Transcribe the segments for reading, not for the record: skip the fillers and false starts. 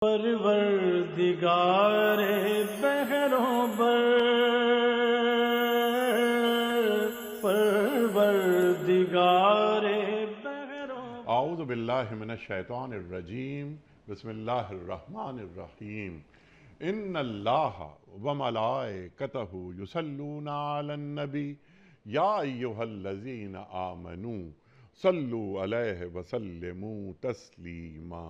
پروردگار بحروں بر، پروردگار بحروں بر۔ اعوذ باللہ من الشیطان الرجیم، بسم اللہ الرحمن الرحیم۔ ان اللہ وملائکتہ یصلون علی النبی یا ایہا الذین آمنوا صلوا علیہ وسلموا تسلیما۔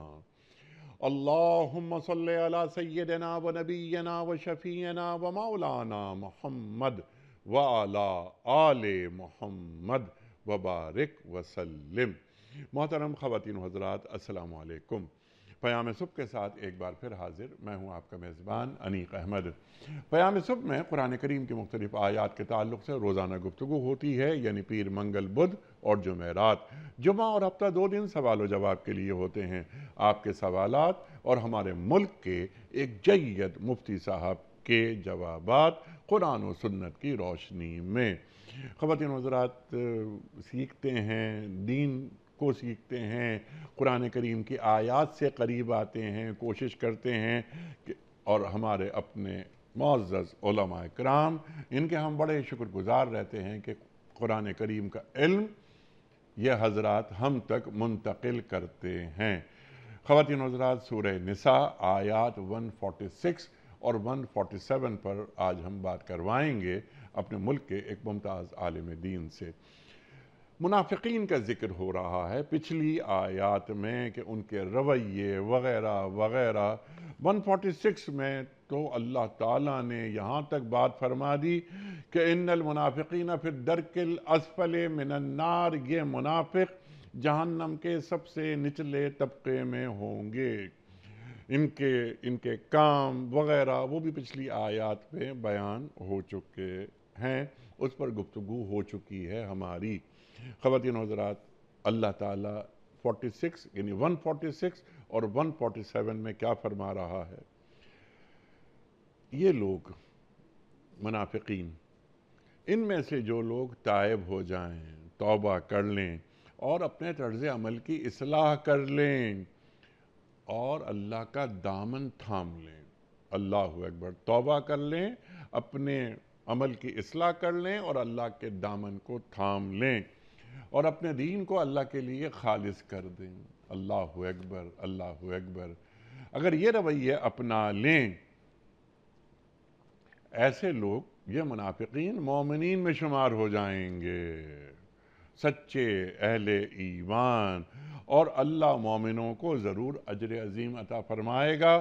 اللہم صلی علی سیدنا و نبینا و شفیعنا و مولانا محمد وعلی آل محمد وبارک وسلم۔ محترم خواتین و حضرات، السلام علیکم۔ پیام صبح کے ساتھ ایک بار پھر حاضر، میں ہوں آپ کا میزبان انیق احمد۔ پیام صبح میں قرآن کریم کی مختلف آیات کے تعلق سے روزانہ گفتگو ہوتی ہے، یعنی پیر، منگل، بدھ اور جمعرات۔ جمعہ اور ہفتہ 2 دن سوال و جواب کے لیے ہوتے ہیں۔ آپ کے سوالات اور ہمارے ملک کے ایک جید مفتی صاحب کے جوابات قرآن و سنت کی روشنی میں۔ خواتین و حضرات، سیکھتے ہیں، دین کو سیکھتے ہیں، قرآن کریم کی آیات سے قریب آتے ہیں، کوشش کرتے ہیں اور ہمارے اپنے معزز علماء کرام، ان کے ہم بڑے شکر گزار رہتے ہیں کہ قرآن کریم کا علم یہ حضرات ہم تک منتقل کرتے ہیں۔ خواتین و حضرات، سورہ نساء آیات 146 اور 147 پر آج ہم بات کروائیں گے اپنے ملک کے ایک ممتاز عالم دین سے۔ منافقین کا ذکر ہو رہا ہے پچھلی آیات میں کہ ان کے رویے وغیرہ وغیرہ۔ 146 میں تو اللہ تعالیٰ نے یہاں تک بات فرما دی کہ ان المنافقین فی الدرک الاسفل من النار، یہ منافق جہنم کے سب سے نچلے طبقے میں ہوں گے۔ ان کے کام وغیرہ وہ بھی پچھلی آیات میں بیان ہو چکے ہیں، اس پر گفتگو ہو چکی ہے ہماری۔ خواتین و حضرات، اللہ تعالیٰ 46 یعنی 146 اور 147 میں کیا فرما رہا ہے؟ یہ لوگ منافقین، ان میں سے جو لوگ تائب ہو جائیں، توبہ کر لیں اور اپنے طرز عمل کی اصلاح کر لیں اور اللہ کا دامن تھام لیں، اللہ اکبر، توبہ کر لیں، اپنے عمل کی اصلاح کر لیں اور اللہ کے دامن کو تھام لیں اور اپنے دین کو اللہ کے لیے خالص کر دیں۔ اللہ اکبر، اللہ اکبر۔ اگر یہ رویہ اپنا لیں، ایسے لوگ، یہ منافقین مومنین میں شمار ہو جائیں گے، سچے اہل ایمان، اور اللہ مومنوں کو ضرور اجر عظیم عطا فرمائے گا۔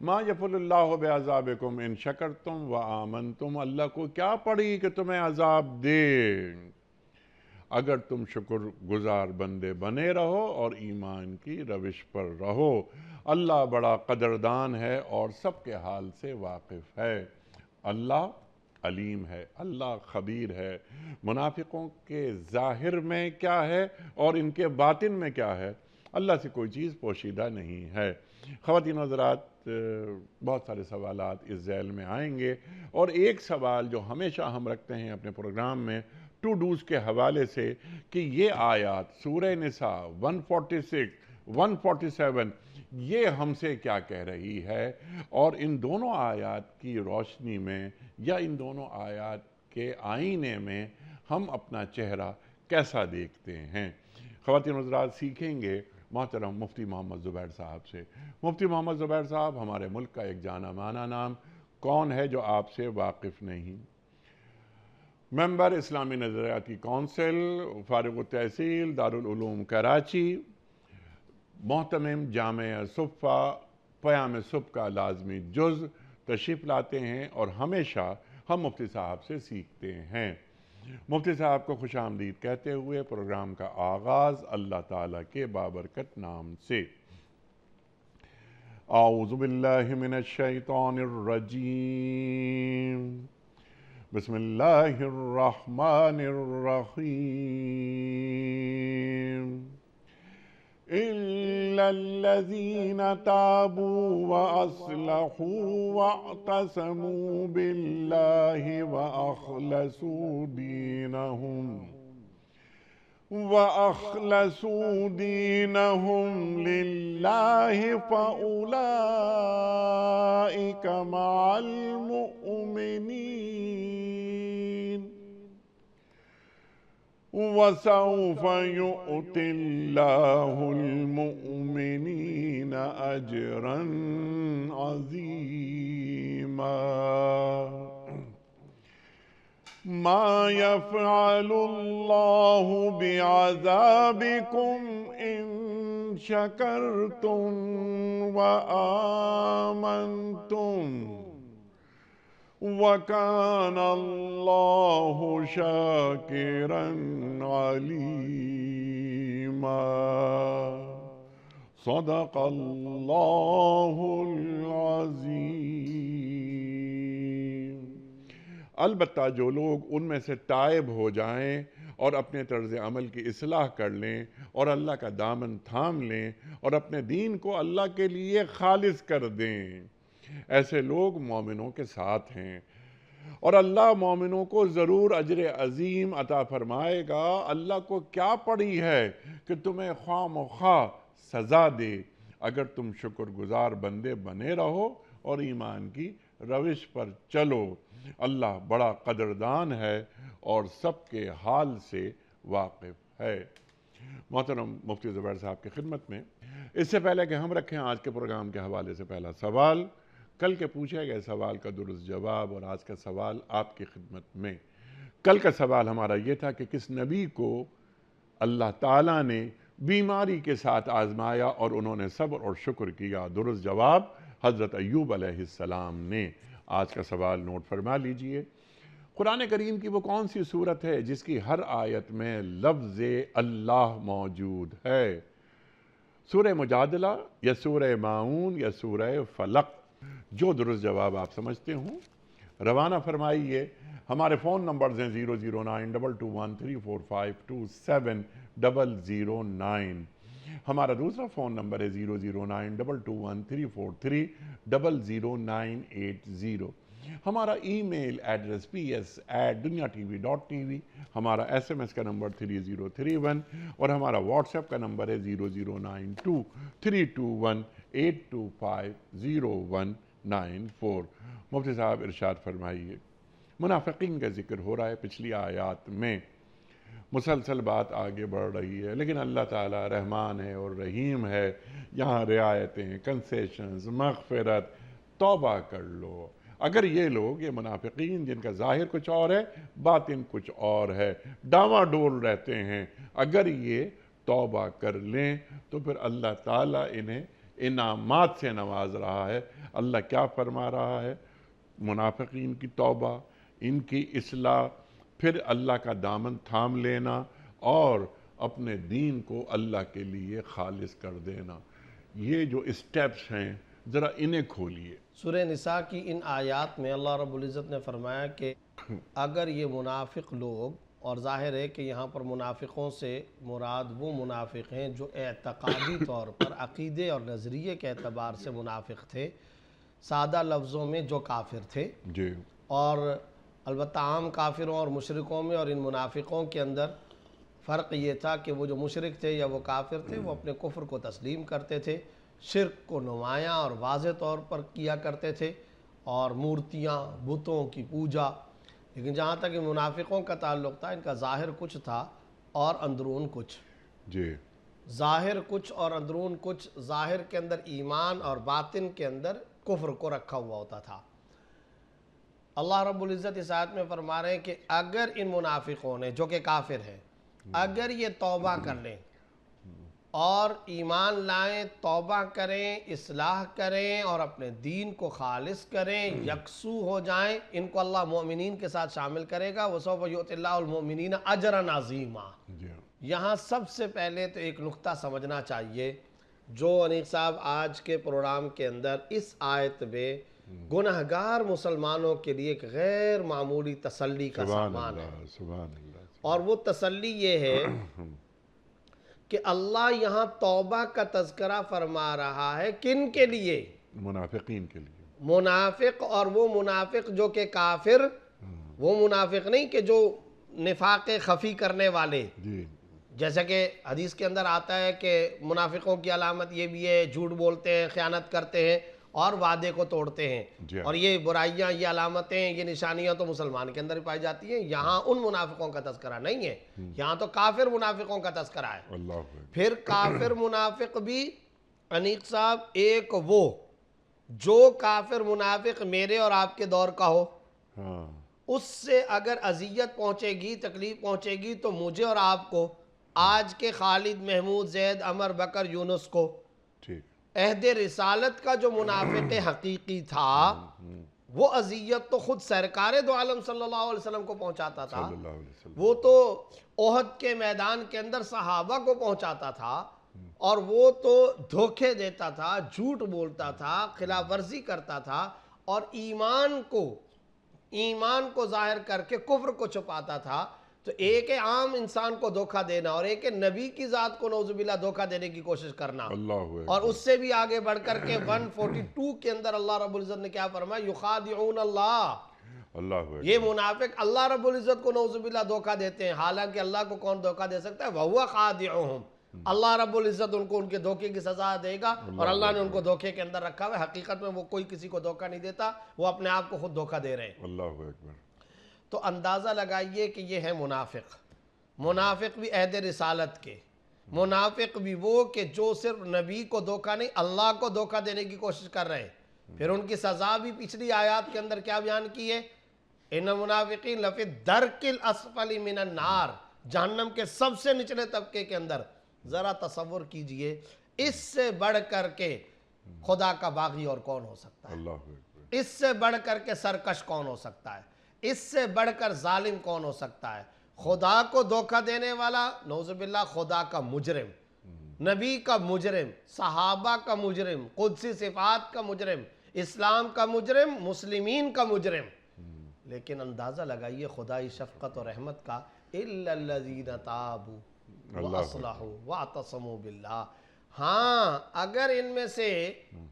ما یفعل اللہ بعذابکم ان شکرتم وآمنتم، اللہ کو کیا پڑی کہ تمہیں عذاب دے اگر تم شکر گزار بندے بنے رہو اور ایمان کی روش پر رہو۔ اللہ بڑا قدردان ہے اور سب کے حال سے واقف ہے۔ اللہ علیم ہے، اللہ خبیر ہے۔ منافقوں کے ظاہر میں کیا ہے اور ان کے باطن میں کیا ہے، اللہ سے کوئی چیز پوشیدہ نہیں ہے۔ خواتین و حضرات، بہت سارے سوالات اس ذیل میں آئیں گے، اور ایک سوال جو ہمیشہ ہم رکھتے ہیں اپنے پروگرام میں ٹو ڈوز کے حوالے سے کہ یہ آیات سورہ نساء 146 147 یہ ہم سے کیا کہہ رہی ہے، اور ان دونوں آیات کی روشنی میں یا ان دونوں آیات کے آئینے میں ہم اپنا چہرہ کیسا دیکھتے ہیں۔ خواتین و حضرات، سیکھیں گے محترم مفتی محمد زبیر صاحب سے۔ مفتی محمد زبیر صاحب ہمارے ملک کا ایک جانا مانا نام، کون ہے جو آپ سے واقف نہیں؟ ممبر اسلامی نظریاتی کونسل، فارغ التحصیل دارالعلوم کراچی، محتمم جامعہ صفہ، پیام صبح کا لازمی جز تشریف لاتے ہیں اور ہمیشہ ہم مفتی صاحب سے سیکھتے ہیں۔ مفتی صاحب کو خوش آمدید کہتے ہوئے پروگرام کا آغاز اللہ تعالیٰ کے بابرکت نام سے۔ اعوذ باللہ من الشیطان الرجیم، بسم اللہ الرحمن الرحیم۔ إِلَّا الَّذِينَ تَابُوا وَأَصْلَحُوا وَاعْتَصَمُوا بِاللَّهِ وَأَخْلَصُوا دِينَهُمْ وَأَخْلَصُوا دِينَهُمْ لِلَّهِ فَأُولَئِكَ مَعَ الْمُؤْمِنِينَ وَسَوْفَ يُؤْتِ اللَّهُ الْمُؤْمِنِينَ أَجْرًا عَظِيمًا ما يفعل الله بعذابكم إن شكرتم وآمنتم وكان الله شاكرا عليما صدق الله العظيم. البتہ جو لوگ ان میں سے تائب ہو جائیں اور اپنے طرز عمل کی اصلاح کر لیں اور اللہ کا دامن تھام لیں اور اپنے دین کو اللہ کے لیے خالص کر دیں، ایسے لوگ مومنوں کے ساتھ ہیں اور اللہ مومنوں کو ضرور اجر عظیم عطا فرمائے گا. اللہ کو کیا پڑی ہے کہ تمہیں خواہ مخواہ سزا دے اگر تم شکر گزار بندے بنے رہو اور ایمان کی روش پر چلو. اللہ بڑا قدردان ہے اور سب کے حال سے واقف ہے. محترم مفتی زبیر صاحب کی خدمت میں اس سے پہلے کہ ہم رکھیں آج کے پروگرام کے حوالے سے پہلا سوال، کل کے پوچھے گئے سوال کا درست جواب اور آج کا سوال آپ کی خدمت میں. کل کا سوال ہمارا یہ تھا کہ کس نبی کو اللہ تعالیٰ نے بیماری کے ساتھ آزمایا اور انہوں نے صبر اور شکر کیا؟ درست جواب حضرت ایوب علیہ السلام نے. آج کا سوال نوٹ فرما لیجئے. قرآن کریم کی وہ کون سی صورت ہے جس کی ہر آیت میں لفظ اللہ موجود ہے؟ سورہ مجادلہ یا سورہ ماعون یا سورہ فلق؟ جو درست جواب آپ سمجھتے ہوں روانہ فرمائیے. ہمارے فون نمبرز ہیں 0092213452709. ہمارا دوسرا فون نمبر ہے 0092213400980. ہمارا ای میل ایڈریس ps@dunyatv.tv. ہمارا SMS کا نمبر 3031 اور ہمارا واٹس ایپ کا نمبر ہے 0092321825019. مفتی صاحب ارشاد فرمائیے. منافقین کا ذکر ہو رہا ہے پچھلی آیات میں، مسلسل بات آگے بڑھ رہی ہے، لیکن اللہ تعالیٰ رحمان ہے اور رحیم ہے. یہاں رعایتیں، کنسیشنز، مغفرت، توبہ کر لو. اگر یہ لوگ، یہ منافقین جن کا ظاہر کچھ اور ہے باطن کچھ اور ہے، ڈاواں ڈول رہتے ہیں، اگر یہ توبہ کر لیں تو پھر اللہ تعالیٰ انہیں انعامات سے نواز رہا ہے. اللہ کیا فرما رہا ہے؟ منافقین کی توبہ، ان کی اصلاح، پھر اللہ کا دامن تھام لینا اور اپنے دین کو اللہ کے لیے خالص کر دینا. یہ جو اسٹیپس ہیں ذرا انہیں کھولیے. سورہ نساء کی ان آیات میں اللہ رب العزت نے فرمایا کہ اگر یہ منافق لوگ، اور ظاہر ہے کہ یہاں پر منافقوں سے مراد وہ منافق ہیں جو اعتقادی طور پر عقیدے اور نظریے کے اعتبار سے منافق تھے، سادہ لفظوں میں جو کافر تھے. جی. اور البتہ عام کافروں اور مشرکوں میں اور ان منافقوں کے اندر فرق یہ تھا کہ وہ جو مشرک تھے یا وہ کافر تھے وہ اپنے کفر کو تسلیم کرتے تھے، شرک کو نمایاں اور واضح طور پر کیا کرتے تھے اور مورتیاں، بتوں کی پوجا. لیکن جہاں تک ان منافقوں کا تعلق تھا، ان کا ظاہر کچھ تھا اور اندرون کچھ. جی. ظاہر کچھ اور اندرون کچھ. ظاہر کے اندر ایمان اور باطن کے اندر کفر کو رکھا ہوا ہوتا تھا. اللہ رب العزت اس آیت میں فرما رہے ہیں کہ اگر ان منافقوں نے، جو کہ کافر ہیں، اگر یہ توبہ کر لیں اور ایمان لائیں، توبہ کریں، اصلاح کریں اور اپنے دین کو خالص کریں، یکسو ہو جائیں، ان کو اللہ مومنین کے ساتھ شامل کرے گا. وَسَوْفَ يُؤْتِ اللَّهُ الْمُؤْمِنِينَ أَجْرًا عَظِيمًا. یہاں سب سے پہلے تو ایک نقطہ سمجھنا چاہیے جو انیق صاحب آج کے پروگرام کے اندر اس آیت میں گنہگار مسلمانوں کے لیے ایک غیر معمولی تسلی کا سامان ہے. اور وہ تسلی یہ ہے کہ اللہ یہاں توبہ کا تذکرہ فرما رہا ہے. کن کے لیے؟ منافقین کے لیے. منافق، اور وہ منافق جو کہ کافر، وہ منافق نہیں کہ جو نفاق خفی کرنے والے، جیسا کہ حدیث کے اندر آتا ہے کہ منافقوں کی علامت یہ بھی ہے، جھوٹ بولتے ہیں، خیانت کرتے ہیں اور وعدے کو توڑتے ہیں. جی ہاں. اور یہ برائیاں، یہ علامتیں، یہ نشانیاں تو مسلمان کے اندر ہی پائی جاتی ہیں. یہاں ان منافقوں کا تذکرہ نہیں ہے، یہاں تو کافر منافقوں کا تذکرہ ہے. اللہ اکبر. پھر کافر منافق بھی انیق صاحب ایک وہ جو کافر منافق میرے اور آپ کے دور کا ہو، ہاں اس سے اگر اذیت پہنچے گی، تکلیف پہنچے گی، تو مجھے اور آپ کو، آج کے خالد، محمود، زید، عمر، بکر، یونس کو، ٹھیک. عہد رسالت کا جو منافق حقیقی تھا، وہ اذیت تو خود سرکار دو عالم صلی اللہ علیہ وسلم کو پہنچاتا تھا. صلی اللہ علیہ وسلم. وہ تو احد کے میدان کے اندر صحابہ کو پہنچاتا تھا، اور وہ تو دھوکے دیتا تھا، جھوٹ بولتا تھا، خلاف ورزی کرتا تھا، اور ایمان کو ظاہر کر کے کفر کو چھپاتا تھا. تو ایک ہے عام انسان کو دھوکہ دینا، اور ایک ہے نبی کی ذات کو نعوذ باللہ دھوکہ دینے کی کوشش کرنا. اللہ اکبر. اور اس سے بھی آگے بڑھ کر کے 142 کے اندر اللہ رب العزت نے کیا فرمایا؟ یخادعون اللہ. اللہ اکبر. یہ منافق اللہ رب العزت کو نعوذ باللہ دھوکہ دیتے ہیں، حالانکہ اللہ کو کون دھوکہ دے سکتا ہے؟ وَهُوَ خَادِعُهُمْ. اللہ رب العزت ان کو ان کے دھوکے کی سزا دے گا، اور اللہ نے ان کو دھوکے کے اندر رکھا ہوا ہے. حقیقت میں وہ کوئی کسی کو دھوکہ نہیں دیتا، وہ اپنے آپ کو خود دھوکہ دے رہے ہیں. اللہ اکبر. تو اندازہ لگائیے کہ یہ ہے منافق. منافق بھی عہد رسالت کے، منافق بھی وہ کہ جو صرف نبی کو دھوکہ نہیں، اللہ کو دھوکہ دینے کی کوشش کر رہے ہیں. پھر ان کی سزا بھی پچھلی آیات کے اندر کیا بیان کی ہے؟ ان منافقین لفی الدرک الاسفل من النار. جہنم کے سب سے نچلے طبقے کے اندر. ذرا تصور کیجئے، اس سے بڑھ کر کے خدا کا باغی اور کون ہو سکتا ہے؟ اللہ اکبر. اس سے بڑھ کر کے سرکش کون ہو سکتا ہے؟ اس سے بڑھ کر ظالم کون ہو سکتا ہے؟ خدا کو دھوکہ دینے والا، نعوذ باللہ خدا کا مجرم، نبی کا مجرم، صحابہ کا مجرم، قدسی صفات کا مجرم، اسلام کا مجرم، مسلمین کا مجرم. لیکن اندازہ لگائیے خدائی شفقت اور رحمت کا، إِلَّا الَّذِينَ تَابُوا وَأَصْلَحُوا وَاعْتَصَمُوا بِاللَّهِ. ہاں، اگر ان میں سے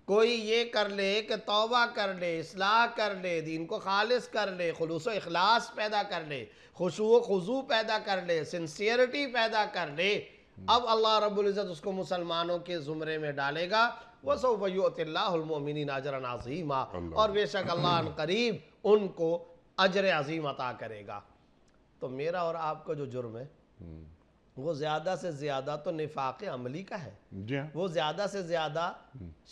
کوئی یہ کر لے کہ توبہ کر لے، اصلاح کر لے، دین کو خالص کر لے، خلوص و اخلاص پیدا کر لے، خشوع و خضوع پیدا کر لے، سنسیئرٹی پیدا کر لے، اب اللہ رب العزت اس کو مسلمانوں کے زمرے میں ڈالے گا. وَسَوْفَ يُؤْتِ اللَّهُ الْمُؤْمِنِينَ أَجْرًا عَظِيمًا. اور بے شک اللہ عن قریب ان کو اجر عظیم عطا کرے گا. تو میرا اور آپ کا جو جرم ہے وہ زیادہ سے زیادہ تو نفاق عملی کا ہے. جی ہاں. وہ زیادہ سے زیادہ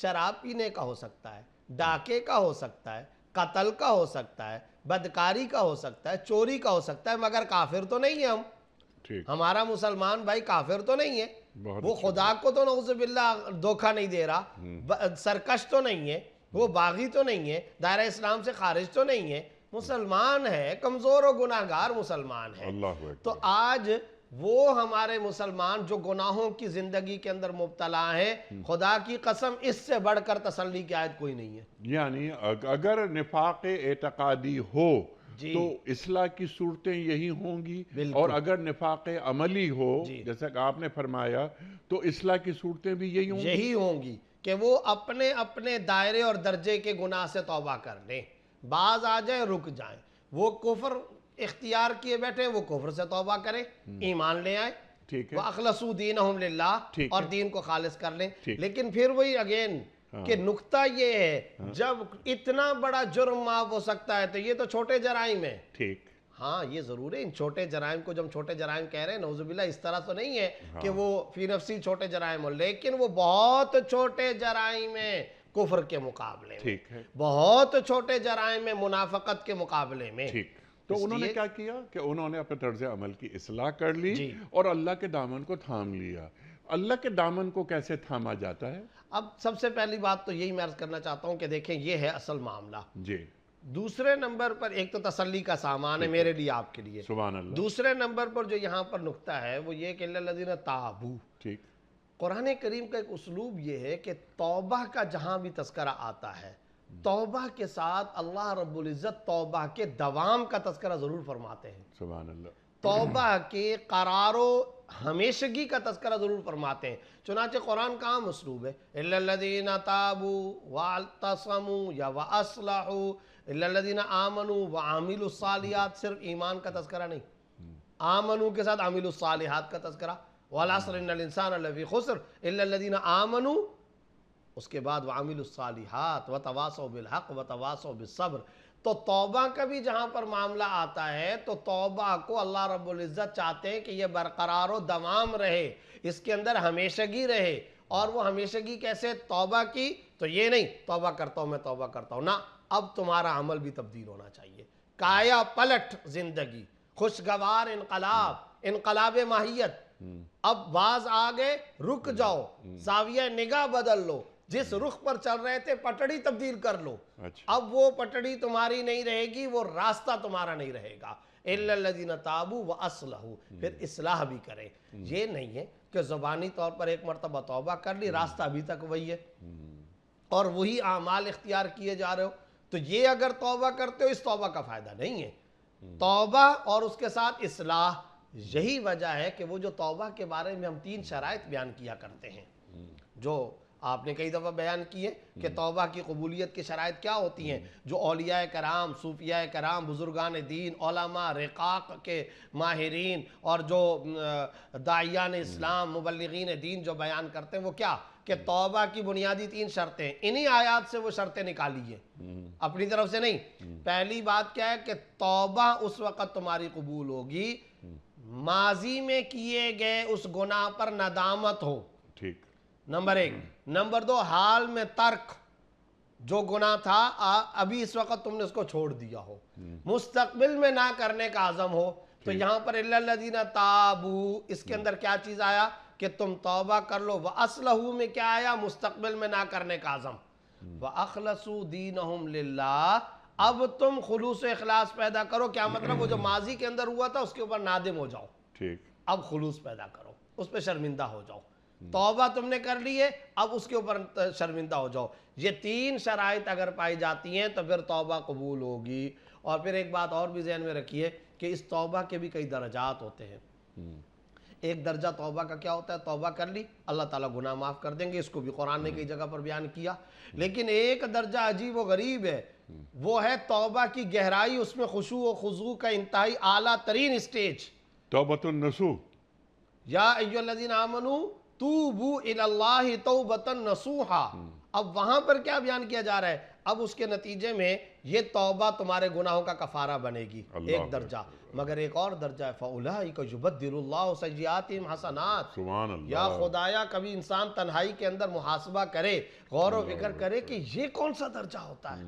شراب پینے کا ہو سکتا ہے، ڈاکے کا ہو سکتا ہے، قتل کا ہو سکتا ہے، بدکاری کا ہو سکتا ہے، چوری کا ہو سکتا ہے، مگر کافر تو نہیں ہے ہم. ٹھیک. ہمارا مسلمان بھائی کافر تو نہیں ہے، بہت وہ خدا کو تو نعوذ باللہ دھوکہ نہیں دے رہا، سرکش تو نہیں ہے، وہ باغی تو نہیں ہے، دائرہ اسلام سے خارج تو نہیں ہے، مسلمان ہے، کمزور و گناہگار مسلمان ہے. اللہ اکبر. تو آج وہ ہمارے مسلمان جو گناہوں کی زندگی کے اندر مبتلا ہیں، خدا کی قسم اس سے بڑھ کر تسلی کی آیت کوئی نہیں ہے. یعنی اگر نفاق اعتقادی ہو جی. تو اصلاح کی صورتیں یہی ہوں گی، بالکل. اور اگر نفاق عملی ہو جی. جیسا کہ آپ نے فرمایا تو اصلاح کی صورتیں بھی یہی ہوں گی. یہی ہوں گی کہ وہ اپنے اپنے دائرے اور درجے کے گناہ سے توبہ کر لیں، بعض آ جائیں، رک جائیں. وہ کفر اختیار کیے بیٹھے وہ کفر سے توبہ کریں، ایمان لے آئیں، ٹھیک ہے. وَأَخْلَصُوا دِينَهُمْ لِلَّهِ، ٹھیک اور ہے. دین کو خالص کر لیں. ٹھیک. لیکن پھر وہی اگین کہ نقطہ یہ ہے، جب اتنا بڑا جرم معاف ہو سکتا ہے تو یہ تو چھوٹے جرائم ہیں. ٹھیک. ہاں یہ ضرور ہے، ان چھوٹے جرائم کو جب ہم چھوٹے جرائم کہہ رہے ہیں، نعوذ باللہ اس طرح تو نہیں ہے کہ وہ فی نفسی چھوٹے جرائم ہو، لیکن وہ بہت چھوٹے جرائم ہیں کفر کے مقابلے میں، ٹھیک ہے. بہت چھوٹے جرائم میں منافقت کے مقابلے میں. ٹھیک. تو انہوں نے کیا کیا کہ انہوں نے اپنے طرز عمل کی اصلاح کر لی جی. اور اللہ کے دامن کو تھام لیا. اللہ کے دامن کو کیسے تھاما جاتا ہے؟ اب سب سے پہلی بات تو یہی میں عرض کرنا چاہتا ہوں کہ دیکھیں یہ ہے اصل معاملہ. جی. دوسرے نمبر پر ایک تو تسلی کا سامان ہے میرے لیے، آپ کے لیے. سبحان اللہ. دوسرے نمبر پر جو یہاں پر نقطہ ہے وہ یہ کہ اِلَّا الَّذِينَ تَابُوا. ٹھیک. قرآن کریم کا ایک اسلوب یہ ہے کہ توبہ کا جہاں بھی تذکرہ آتا ہے، توبہ کے ساتھ اللہ رب العزت توبہ کے دوام کا تذکرہ ضرور فرماتے ہیں. سبحان اللہ. توبہ کے قرار و ہمیشگی کا تذکرہ ضرور فرماتے ہیں. چنانچہ قرآن کا عام اسلوب ہے، إِلَّا الَّذِينَ تَابُوا وَاعْتَصَمُوا یا وَأَصْلَحُوا، إِلَّا الَّذِينَ آمَنُوا وَعَمِلُوا الصَّالِحَاتِ. صرف ایمان کا تذکرہ نہیں، آمنوا کے ساتھ عاملوا الصالحات کا تذکرہ، والعصر ان الانسان لفی خسر الا الذین آمنوا، اس کے بعد وعملوا الصالحات وتواصوا بالحق وتواصوا بالصبر۔ تو توبہ کا بھی جہاں پر معاملہ آتا ہے تو توبہ کو اللہ رب العزت چاہتے ہیں کہ یہ برقرار و دوام رہے، اس کے اندر ہمیشگی رہے۔ اور وہ ہمیشگی کیسے توبہ کی؟ تو یہ نہیں توبہ کرتا ہوں میں توبہ کرتا ہوں، نہ، اب تمہارا عمل بھی تبدیل ہونا چاہیے، کایا پلٹ زندگی، خوشگوار انقلاب، انقلاب ماہیت۔ اب باز آگے رک جاؤ، زاویہ نگاہ بدل لو، جس رخ پر چل رہے تھے پٹڑی تبدیل کر لو۔ اب وہ پٹڑی تمہاری نہیں رہے گی، وہ راستہ تمہارا نہیں رہے گا۔ اِلَّا الَّذِينَ تَابُوا وَأَصْلَحُوا، پھر اصلاح بھی کریں۔ یہ نہیں ہے کہ زبانی طور پر ایک مرتبہ توبہ کر لی، راستہ ابھی تک وہی ہے اور وہی اعمال اختیار کیے جا رہے ہو، تو یہ اگر توبہ کرتے ہو اس توبہ کا فائدہ نہیں ہے۔ توبہ اور اس کے ساتھ اصلاح، یہی وجہ ہے کہ وہ جو توبہ کے بارے میں ہم 3 شرائط بیان کیا کرتے ہیں، جو آپ نے کئی دفعہ بیان کیے کہ توبہ کی قبولیت کی شرائط کیا ہوتی ہیں، جو اولیاء کرام، صوفیاء کرام، بزرگان دین، علماء، رقاق کے ماہرین اور جو داعیان اسلام، مبلغین دین جو بیان کرتے ہیں، وہ کیا کہ توبہ کی بنیادی 3 شرطیں، انہی آیات سے وہ شرطیں نکالی ہیں، اپنی طرف سے نہیں۔ پہلی بات کیا ہے کہ توبہ اس وقت تمہاری قبول ہوگی ماضی میں کیے گئے اس گناہ پر ندامت ہو، ٹھیک، نمبر 1۔ نمبر 2، حال میں ترک، جو گناہ تھا ابھی اس وقت تم نے اس کو چھوڑ دیا ہو، مستقبل میں نہ کرنے کا عزم ہو۔ تو یہاں پر اِلَّا الَّذِينَ تَابُوا، اس کے اندر کیا چیز آیا کہ تم توبہ کر لو، وَأَصْلَحُوا میں کیا آیا؟ مستقبل میں نہ کرنے کا عزم، وَأَخْلَصُوا دِينَهُمْ لِلَّهِ، اب تم خلوص و اخلاص پیدا کرو۔ کیا مطلب؟ وہ جو ماضی کے اندر ہوا تھا اس کے اوپر نادم ہو جاؤ، ٹھیک، اب خلوص پیدا کرو، اس پہ شرمندہ ہو جاؤ۔ توبہ تم نے کر لی ہے، اب اس کے اوپر شرمندہ ہو جاؤ۔ یہ 3 شرائط اگر پائی جاتی ہیں تو پھر توبہ قبول ہوگی۔ اور پھر ایک بات اور بھی ذہن میں رکھیے کہ اس توبہ کے بھی کئی درجات ہوتے ہیں۔ ایک درجہ توبہ کا کیا ہوتا ہے؟ توبہ کر لی، اللہ تعالیٰ گناہ معاف کر دیں گے، اس کو بھی قرآن نے کئی جگہ پر بیان کیا۔ لیکن ایک درجہ عجیب و غریب ہے، وہ ہے توبہ کی گہرائی، اس میں خشوع و خضوع کا انتہائی اعلیٰ ترین اسٹیج۔ توبۃ النصوح، یا ایھا الذین آمنوا توبوا الی اللہ توبۃ نصوحا۔ اب وہاں پر کیا بیان کیا جا رہا ہے؟ اب اس کے نتیجے میں یہ توبہ تمہارے گناہوں کا کفارہ بنے گی، ایک درجہ۔ مگر ایک اور درجہ ہے، فَأُولَٰئِکَ يُبَدِّلُ اللَّهُ سَیِّئَاتِهِمْ حَسَنَات۔ سبحان اللہ، یا خدایا، کبھی انسان تنہائی کے اندر محاسبہ کرے، غور و فکر کرے کہ یہ کون سا درجہ ہوتا ہے،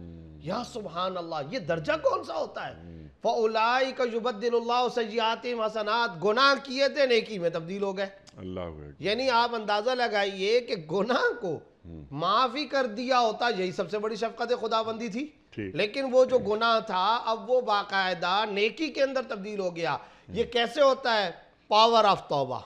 یا سبحان اللہ، یہ درجہ کون سا ہوتا ہے؟ فَأُولَٰئِکَ يُبَدِّلُ اللَّهُ سَیِّئَاتِهِمْ حَسَنَات، گناہ کیے تھے نیکی میں تبدیل ہو گئے۔ اللہ اکبر، یعنی آپ اندازہ لگائیے کہ گناہ کو معاف ہی کر دیا ہوتا، یہی سب سے بڑی شفقت خداوندی تھی، لیکن وہ جو گناہ تھا اب وہ باقاعدہ نیکی کے اندر تبدیل ہو گیا۔ یہ کیسے ہوتا ہے؟ پاور آف توبہ۔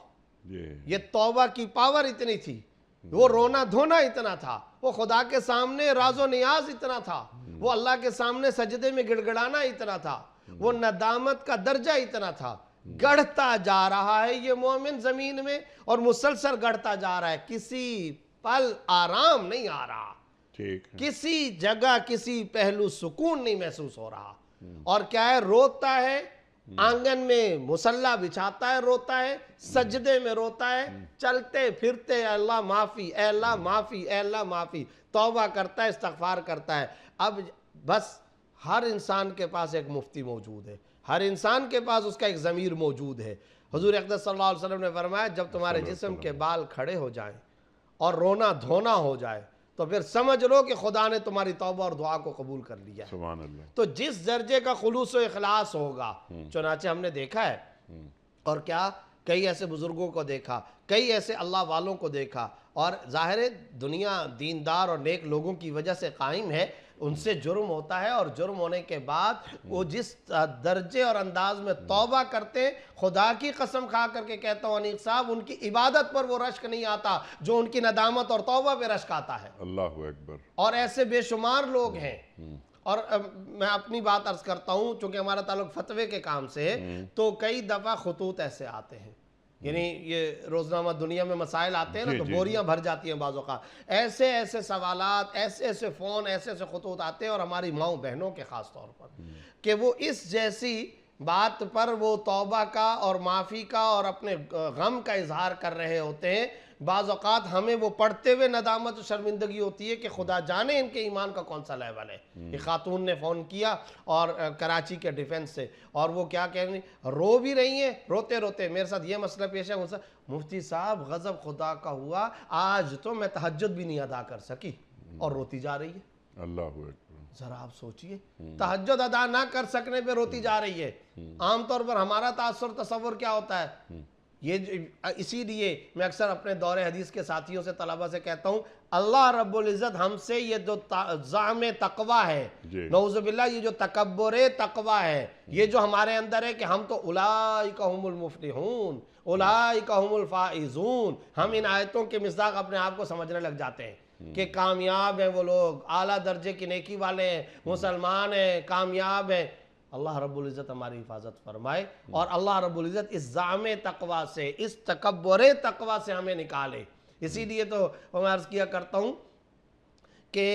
یہ توبہ کی پاور اتنی تھی، وہ رونا دھونا اتنا تھا، وہ خدا کے سامنے راز و نیاز اتنا تھا، وہ اللہ کے سامنے سجدے میں گڑ گڑانا اتنا تھا، وہ ندامت کا درجہ اتنا تھا۔ گڑھتا جا رہا ہے یہ مومن زمین میں، اور مسلسل گڑھتا جا رہا ہے، کسی پل آرام نہیں آ رہا، کسی جگہ کسی پہلو سکون نہیں محسوس ہو رہا۔ اور کیا ہے؟ روتا ہے، آنگن میں مصلی بچھاتا ہے روتا ہے، سجدے میں روتا ہے، چلتے پھرتے اے اللہ معافی، اے اللہ معافی، اے اللہ معافی، توبہ کرتا ہے، استغفار کرتا ہے۔ اب بس ہر انسان کے پاس ایک مفتی موجود ہے، ہر انسان کے پاس اس کا ایک ضمیر موجود ہے۔ حضور اقدس صلی اللہ علیہ وسلم نے فرمایا، جب تمہارے جسم کے بال کھڑے ہو جائیں اور رونا دھونا ہو جائے تو پھر سمجھ لو کہ خدا نے تمہاری توبہ اور دعا کو قبول کر لیا ہے۔ سبحان اللہ۔ تو جس درجے کا خلوص و اخلاص ہوگا، چنانچہ ہم نے دیکھا ہے، اور کیا کئی ایسے بزرگوں کو دیکھا، کئی ایسے اللہ والوں کو دیکھا، اور ظاہر ہے دنیا دیندار اور نیک لوگوں کی وجہ سے قائم ہے، ان سے جرم ہوتا ہے، اور جرم ہونے کے بعد وہ جس درجے اور انداز میں توبہ کرتے ہیں، خدا کی قسم کھا کر کے کہتا ہوں انیق صاحب، ان کی عبادت پر وہ رشک نہیں آتا جو ان کی ندامت اور توبہ پہ رشک آتا ہے۔ اللہ اکبر۔ اور ایسے بے شمار لوگ ہیں۔ اور میں اپنی بات عرض کرتا ہوں، چونکہ ہمارا تعلق فتوے کے کام سے ہے، تو کئی دفعہ خطوط ایسے آتے ہیں، یعنی یہ روزنامہ دنیا میں مسائل آتے ہیں نا، تو بوریاں بھر جاتی ہیں بعض اوقات، ایسے ایسے سوالات، ایسے ایسے فون، ایسے ایسے خطوط آتے ہیں، اور ہماری ماؤں بہنوں کے خاص طور پر، کہ وہ اس جیسی بات پر وہ توبہ کا اور معافی کا اور اپنے غم کا اظہار کر رہے ہوتے ہیں، بعض اوقات ہمیں وہ پڑھتے ہوئے ندامت و شرمندگی ہوتی ہے کہ خدا جانے ان کے ایمان کا کون سا لیول ہے۔ ایک خاتون نے فون کیا اور کراچی کے ڈیفنس سے، اور وہ کیا کہہ رہی ہیں، رو بھی رہی ہیں، روتے روتے میرے ساتھ یہ مسئلہ پیش ہے، مفتی صاحب غضب خدا کا ہوا، آج تو میں تہجد بھی نہیں ادا کر سکی، اور روتی جا رہی ہے۔ اللہ اکبر۔ ذرا آپ سوچئے، تہجد ادا نہ کر سکنے پہ روتی جا رہی ہے۔ عام طور پر ہمارا تاثر تصور کیا ہوتا ہے؟ اسی لیے میں اکثر اپنے دور حدیث کے ساتھیوں سے، طلبہ سے کہتا ہوں، اللہ رب العزت ہم سے یہ جو زعم تقوی ہے، نعوذ باللہ یہ جو تکبر تقوی ہے، یہ جو ہمارے اندر ہے کہ ہم تو اولئک هم المفلحون، اولئک هم الفائزون، ہم ان آیتوں کے مصداق اپنے آپ کو سمجھنے لگ جاتے ہیں کہ کامیاب ہیں وہ لوگ، اعلیٰ درجے کی نیکی والے ہیں، مسلمان ہیں، کامیاب ہیں۔ اللہ رب العزت ہماری حفاظت فرمائے، اور اللہ رب العزت اس زعم تقوی سے، اس تکبر تقوی سے ہمیں نکالے۔ اسی لیے تو میں عرض کیا کرتا ہوں کہ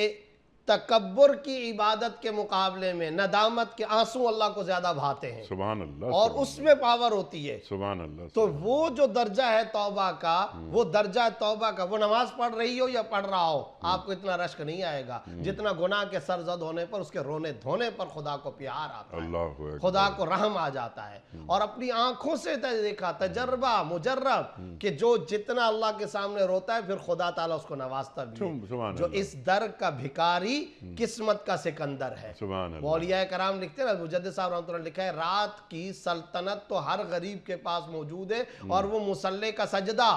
تکبر کی عبادت کے مقابلے میں ندامت کے آنسو اللہ کو زیادہ بھاتے ہیں، سبحان اللہ، اور اس میں پاور ہوتی ہے۔ سبحان اللہ۔ تو وہ جو درجہ ہے توبہ کا، وہ درجہ توبہ کا، وہ نماز پڑھ رہی ہو یا پڑھ رہا ہو، آپ کو اتنا رشک نہیں آئے گا جتنا گناہ کے سرزد ہونے پر، اس کے رونے دھونے پر خدا کو پیار آتا ہے، اللہ اکبر۔ خدا کو رحم آ جاتا ہے۔ اور اپنی آنکھوں سے دیکھا، تجربہ مجرب، کہ جو جتنا اللہ کے سامنے روتا ہے، پھر خدا تعالیٰ اس کو نوازتا بھی ہے۔ جو اس در کا بھکاری قسمت کا سکندر ہے۔ سبحان اللہ۔ وہ اولیاء کرام لکھتے ہیں، مجدد صاحب رحمۃ اللہ لکھا ہے، رات کی سلطنت تو ہر غریب کے پاس موجود ہے، اور وہ مصلی کا سجدہ،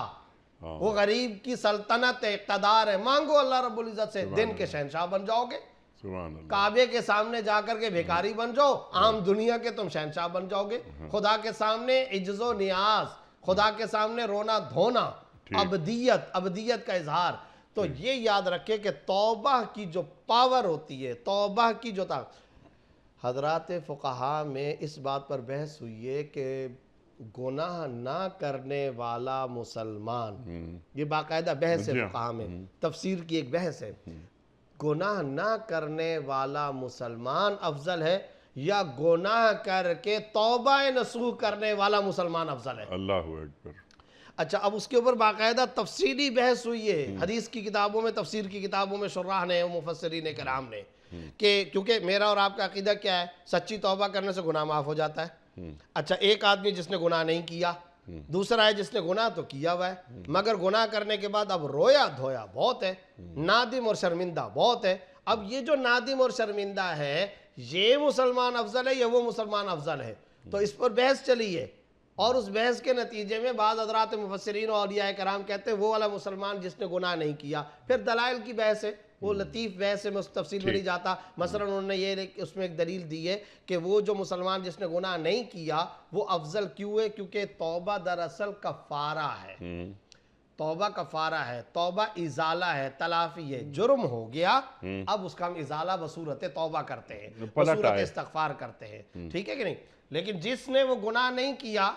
وہ غریب کی سلطنت ہے، اقتدار ہے، مانگو اللہ رب العزت سے، دن کے شہنشاہ بن جاؤ گے، سبحان اللہ۔ کعبے کے سامنے جا کر کے بھیکاری بن جاؤ، عام دنیا کے تم شہنشاہ بن جاؤ گے، خدا کے سامنے عجز و نیاز، خدا کے سامنے رونا دھونا، ابدیت کا اظہار۔ تو یہ یاد رکھے کہ توبہ کی جو پاور ہوتی ہے، توبہ کی جو حضرات فقہا میں اس بات پر بحث ہوئی ہے کہ گناہ نہ کرنے والا مسلمان، یہ باقاعدہ بحث ہے فقہا میں، تفسیر کی ایک بحث ہے، گناہ نہ کرنے والا مسلمان افضل ہے یا گناہ کر کے توبہ نصوح کرنے والا مسلمان افضل ہے؟ اللہ اکبر۔ اچھا، اب اس کے اوپر باقاعدہ تفصیلی بحث ہوئی ہے حدیث کی کتابوں میں، تفسیر کی کتابوں میں، شراح نے، مفسرین کرام نے، کہ کیونکہ میرا اور آپ کا عقیدہ کیا ہے، سچی توبہ کرنے سے گناہ معاف ہو جاتا ہے۔ اچھا، ایک آدمی جس نے گناہ نہیں کیا، دوسرا ہے جس نے گناہ تو کیا ہوا ہے، مگر گناہ کرنے کے بعد اب رویا دھویا بہت ہے، نادم اور شرمندہ بہت ہے۔ اب یہ جو نادم اور شرمندہ ہے، یہ مسلمان افضل ہے یا وہ مسلمان افضل ہے؟ تو اس پر بحث چلی ہے، اور اس بحث کے نتیجے میں بعض حضرات مفسرین اور اولیاء کرام کہتے ہیں وہ والا مسلمان جس نے گناہ نہیں کیا۔ پھر دلائل کی بحث ہے، وہ لطیف بحث ہے، میں اس تفصیل میں نہیں جاتا۔ مثلا انہوں نے یہ اس میں ایک دلیل دی ہے کہ وہ جو مسلمان جس نے گناہ نہیں کیا وہ افضل کیوں ہے؟ کیونکہ توبہ دراصل کفارہ ہے، توبہ کفارہ ہے، توبہ ازالہ ہے، تلافی ہے۔ جرم ہو گیا، اب اس کا ہم ازالہ بصورت توبہ کرتے ہیں، بصورت استغفار کرتے ہیں، ٹھیک ہے کہ نہیں؟ لیکن جس نے وہ گناہ نہیں کیا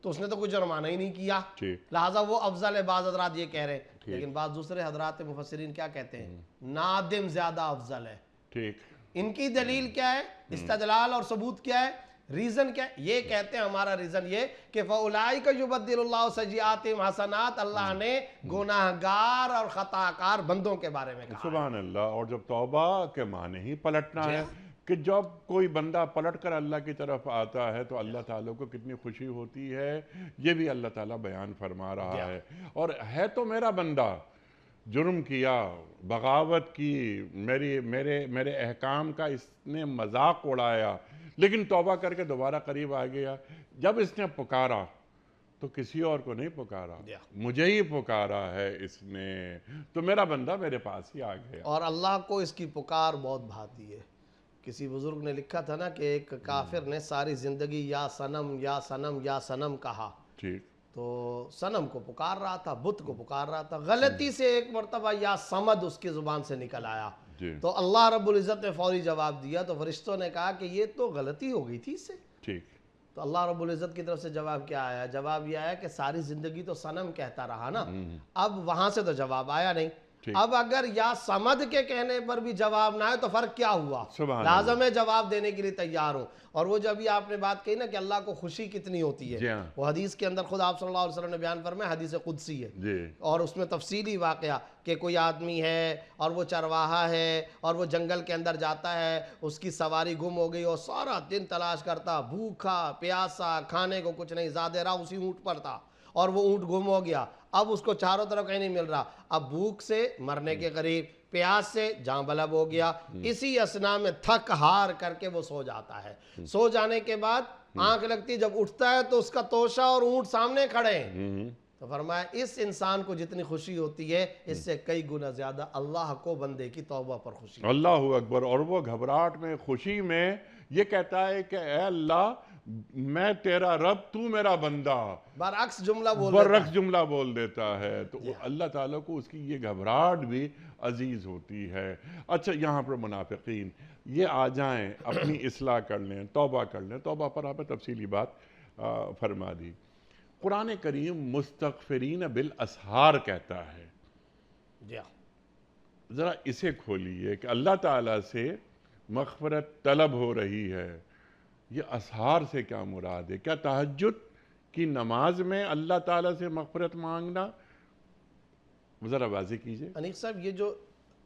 تو اس نے تو کوئی جرمانہ ہی نہیں کیا، لہٰذا وہ افضل ہے۔ بعض حضرات یہ کہہ رہے ہیں، لیکن بعض دوسرے حضرات مفسرین کیا کہتے ہیں؟ نادم زیادہ افضل ہے۔ ٹھیک، ان کی دلیل کیا ہے، استدلال اور ثبوت کیا ہے، ریزن کیا ہے؟ یہ کہتے ہیں ہمارا ریزن یہ کہ فَأُولَئِكَ يُبَدِّلُ اللَّهُ سَيِّئَاتِهِمْ حَسَنَات، اللہ نے گناہگار اور خطاکار بندوں کے بارے میں کہا۔ سبحان اللہ۔ اور جب توبہ کے معنی ہی پلٹنا ہے، کہ جب کوئی بندہ پلٹ کر اللہ کی طرف آتا ہے تو اللہ تعالیٰ کو کتنی خوشی ہوتی ہے، یہ بھی اللہ تعالیٰ بیان فرما رہا ہے۔ اور ہے تو میرا بندہ، جرم کیا، بغاوت کی، میرے احکام کا اس نے مذاق اڑایا، لیکن توبہ کر کے دوبارہ قریب آ گیا۔ جب اس نے پکارا تو کسی اور کو نہیں پکارا، مجھے ہی پکارا ہے اس نے، تو میرا بندہ میرے پاس ہی آ گیا۔ اور اللہ کو اس کی پکار بہت بھاتی ہے۔ کسی بزرگ نے لکھا تھا نا کہ ایک کافر نے ساری زندگی یا صنم یا صنم یا صنم کہا، تو صنم کو پکار رہا تھا، بت کو پکار رہا تھا، غلطی سے ایک مرتبہ یا صمد اس کی زبان سے نکل آیا، تو اللہ رب العزت نے فوری جواب دیا، تو فرشتوں نے کہا کہ یہ تو غلطی ہو گئی تھی اس سے۔ تو اللہ رب العزت کی طرف سے جواب کیا آیا؟ جواب یہ آیا کہ ساری زندگی تو صنم کہتا رہا نا، اب وہاں سے تو جواب آیا نہیں، اب اگر یا سمد کے کہنے پر بھی جواب نہ ہے تو فرق کیا ہوا؟ لازم ہے جواب دینے کے لیے تیار ہوں. اور وہ جو ابھی آپ نے بات کہی نا کہ اللہ کو خوشی کتنی ہوتی ہے, وہ حدیث کے اندر خود آپ صلی اللہ علیہ وسلم نے بیان فرمایا, حدیث قدسی ہے, اور اس میں تفصیلی واقعہ کہ کوئی آدمی ہے اور وہ چرواہا ہے اور وہ جنگل کے اندر جاتا ہے, اس کی سواری گم ہو گئی اور سارا دن تلاش کرتا, بھوکا پیاسا, کھانے کو کچھ نہیں, زیادہ راہ اسی اونٹ پر تھا اور وہ اونٹ گم ہو گیا. اب اس کو چاروں طرف کہیں نہیں مل رہا, اب بھوک سے مرنے کے قریب, پیاس سے جاں بلب ہو گیا. اسی اسنا میں تھک ہار کر کے وہ سو جاتا ہے. سو جانے کے بعد آنکھ لگتی, جب اٹھتا ہے تو اس کا توشہ اور اونٹ سامنے کھڑے ہیں. تو فرمایا اس انسان کو جتنی خوشی ہوتی ہے اس سے کئی گنا زیادہ اللہ کو بندے کی توبہ پر خوشی. اللہ اکبر. اور وہ گھبراہٹ میں, خوشی میں یہ کہتا ہے کہ اے اللہ میں تیرا رب, تو میرا بندہ, برعکس جملہ بول دیتا ہے. تو اللہ تعالیٰ کو اس کی یہ گھبراہٹ بھی عزیز ہوتی ہے. اچھا, یہاں پر منافقین یہ آ جائیں, اپنی اصلاح کر لیں, توبہ کر لیں. توبہ پر آپ نے تفصیلی بات فرما دی. قرآن کریم مستغفرین بالاسحار کہتا ہے. ذرا اسے کھولیے کہ اللہ تعالیٰ سے مغفرت طلب ہو رہی ہے, یہ اسحار سے کیا مراد ہے؟ کیا تہجد کی نماز میں اللہ تعالیٰ سے مغفرت مانگنا؟ ذرا واضح کیجئے. انیق صاحب, یہ جو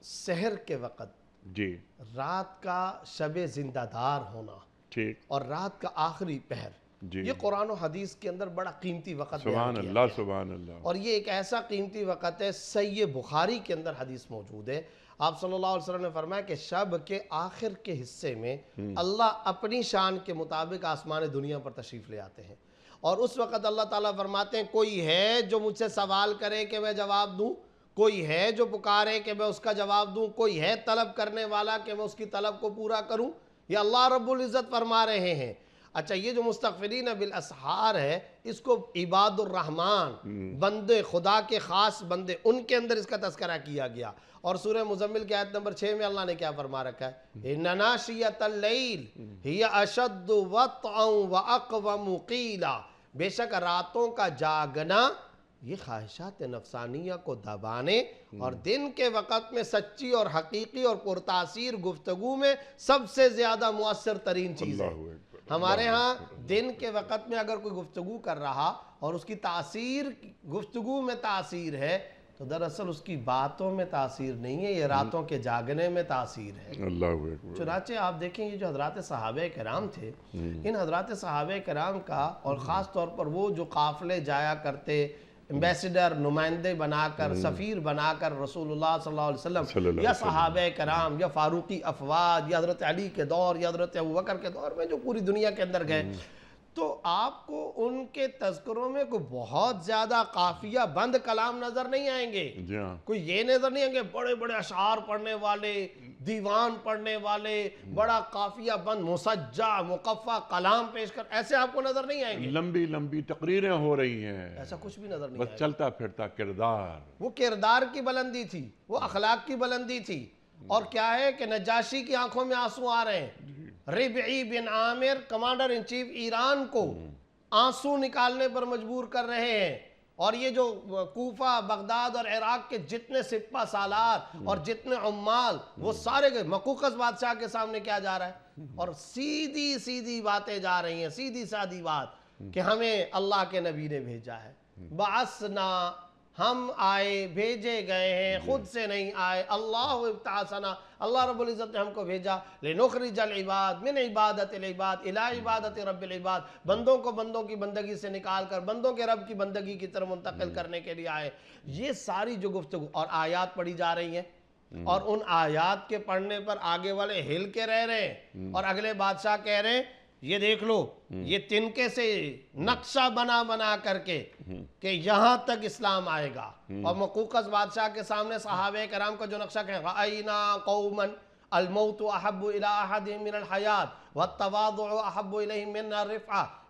سحر کے وقت, جی, رات کا شب زندہ دار ہونا, ٹھیک, اور رات کا آخری پہر, جی, یہ قرآن و حدیث کے اندر بڑا قیمتی وقت سبحان اللہ, سبحان اللہ. اور یہ ایک ایسا قیمتی وقت ہے, صحیح بخاری کے اندر حدیث موجود ہے. آپ صلی اللہ علیہ وسلم نے فرمایا کہ شب کے آخر کے حصے میں اللہ اپنی شان کے مطابق آسمان دنیا پر تشریف لے آتے ہیں, اور اس وقت اللہ تعالیٰ فرماتے ہیں کوئی ہے جو مجھ سے سوال کرے کہ میں جواب دوں, کوئی ہے جو پکارے کہ میں اس کا جواب دوں, کوئی ہے طلب کرنے والا کہ میں اس کی طلب کو پورا کروں. یہ اللہ رب العزت فرما رہے ہیں. اچھا, یہ جو مستغفرین بالاسحار ہے, اس کو عباد الرحمن, بندے خدا کے خاص بندے, ان کے اندر اس کا تذکرہ کیا گیا. اور سورہ مزمل کی آیت نمبر 6 میں اللہ نے کیا فرما رکھا ہے؟ ان ناشیۃ اللیل ہی اشد وطئا واقوم قیلا, بے شک راتوں کا جاگنا یہ خواہشات نفسانیہ کو دبانے اور دن کے وقت میں سچی اور حقیقی اور پرتاثیر گفتگو میں سب سے زیادہ مؤثر ترین چیز ہے. ہمارے ہاں دن کے وقت میں اگر کوئی گفتگو کر رہا اور اس کی تاثیر گفتگو میں تاثیر ہے, تو دراصل اس کی باتوں میں تاثیر نہیں ہے, یہ راتوں کے جاگنے میں تاثیر ہے. اللہ اکبر. چنانچہ آپ دیکھیں یہ جو حضرات صحابہ کرام تھے, ان حضرات صحابہ کرام کا, اور خاص طور پر وہ جو قافلے جایا کرتے, ایمبیسیڈر, نمائندے بنا کر, سفیر بنا کر رسول اللہ صلی اللہ علیہ وسلم یا صحابہ کرام یا فاروقی افواج یا حضرت علی کے دور یا حضرت ابوبکر کے دور میں جو پوری دنیا کے اندر گئے, تو آپ کو ان کے تذکروں میں کوئی بہت زیادہ قافیہ بند کلام نظر نہیں آئیں گے. کوئی یہ نظر نہیں آئیں گے بڑے بڑے اشعار پڑھنے والے, دیوان پڑھنے والے, بڑا قافیہ بند مسجع مقفع کلام پیش کر, ایسے آپ کو نظر نہیں آئیں گے. لمبی لمبی تقریریں ہو رہی ہیں, ایسا کچھ بھی نظر نہیں, بس چلتا پھرتا کردار. وہ کردار کی بلندی تھی, وہ اخلاق کی بلندی تھی. اور کیا ہے کہ نجاشی کی آنکھوں میں آنسو آ رہے ہیں, ربعی بن عامر کمانڈر ان چیف ایران کو آنسو نکالنے پر مجبور کر رہے ہیں, اور یہ جو کوفہ, بغداد اور عراق کے جتنے سپہ سالار اور جتنے عمال, وہ سارے مقوقس بادشاہ کے سامنے کیا جا رہا ہے, اور سیدھی سیدھی باتیں جا رہی ہیں, سیدھی سادھی بات کہ ہمیں اللہ کے نبی نے بھیجا ہے. بعثنا, ہم آئے, بھیجے گئے ہیں, خود سے نہیں آئے. اللہ ابتعثنا, اللہ رب العزت نے ہم کو بھیجا. لنخرج العباد من عبادت العباد الى عبادت رب العباد, بندوں کو بندوں کی بندگی سے نکال کر بندوں کے رب کی بندگی کی طرف منتقل کرنے کے لیے آئے. یہ ساری جو گفتگو اور آیات پڑھی جا رہی ہیں, اور ان آیات کے پڑھنے پر آگے والے ہل کے رہ رہے ہیں, اور اگلے بادشاہ کہہ رہے ہیں یہ دیکھ لو, یہ تنکے سے نقشہ بنا کر کے کہ یہاں تک اسلام آئے گا. اور مقوقس بادشاہ کے سامنے صحابہ کرام کا جو نقشہ کہیں, رَأَيْنَا قَوْمًا الْمَوْتُ أَحَبُّ إِلَىٰ أَحَدِهِمْ مِنَ الْحَيَاةِ وَالتَّوَاضُعُ أَحَبُّ إِلَيْهِمْ مِنَ الرِّفْعَةِ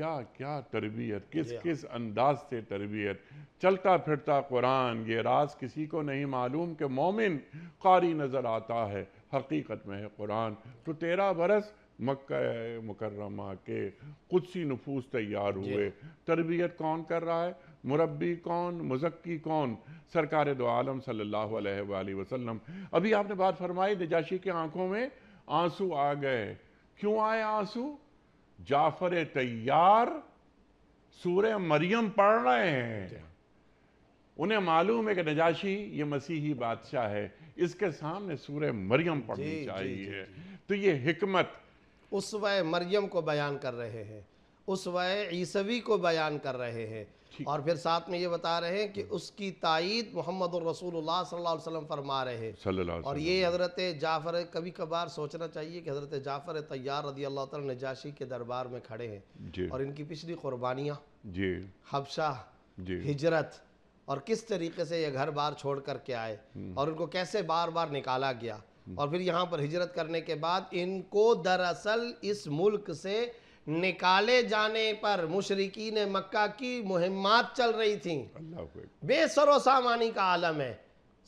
کیا کیا تربیت، کس کس انداز سے تربیت، چلتا پھرتا قرآن، یہ راز کسی کو نہیں معلوم کہ مومن قاری نظر آتا ہے، حقیقت میں ہے قرآن۔ تو 13 برس مکہ مکرمہ کے قدسی نفوس تیار ہوئے، تربیت کون کر رہا ہے؟ مربی کون، مزکی کون؟ سرکار دو عالم صلی اللہ علیہ وآلہ وسلم۔ ابھی آپ نے بات فرمائی نجاشی کی آنکھوں میں آنسو آ گئے، کیوں آئے آنسو؟ جعفر طیار سورہ مریم پڑھ رہے ہیں، انہیں معلوم ہے کہ نجاشی یہ مسیحی بادشاہ ہے، اس کے سامنے سورہ مریم پڑھنی چاہیے۔ تو یہ حکمت اسوہ مریم کو بیان کر رہے ہیں، اسوہ عیسوی کو بیان کر رہے ہیں، اور پھر ساتھ میں یہ بتا رہے ہیں کہ اس کی تائید محمد الرسول اللہ صلی اللہ علیہ وسلم فرما رہے ہیں۔ صلی اللہ علیہ اور یہ حضرت جعفر، کبھی کبھار سوچنا چاہیے کہ حضرت جعفر طیار رضی اللہ تعالیٰ نجاشی کے دربار میں کھڑے ہیں، اور ان کی پچھلی قربانیاں، حبشہ، ہجرت، اور کس طریقے سے یہ گھر بار چھوڑ کر کے آئے، اور ان کو کیسے بار بار نکالا گیا، اور پھر یہاں پر ہجرت کرنے کے بعد ان کو دراصل اس ملک سے نکالے جانے پر مشرکین مکہ کی مہمات چل رہی تھیں۔ بے سر و سامانی کا عالم ہے،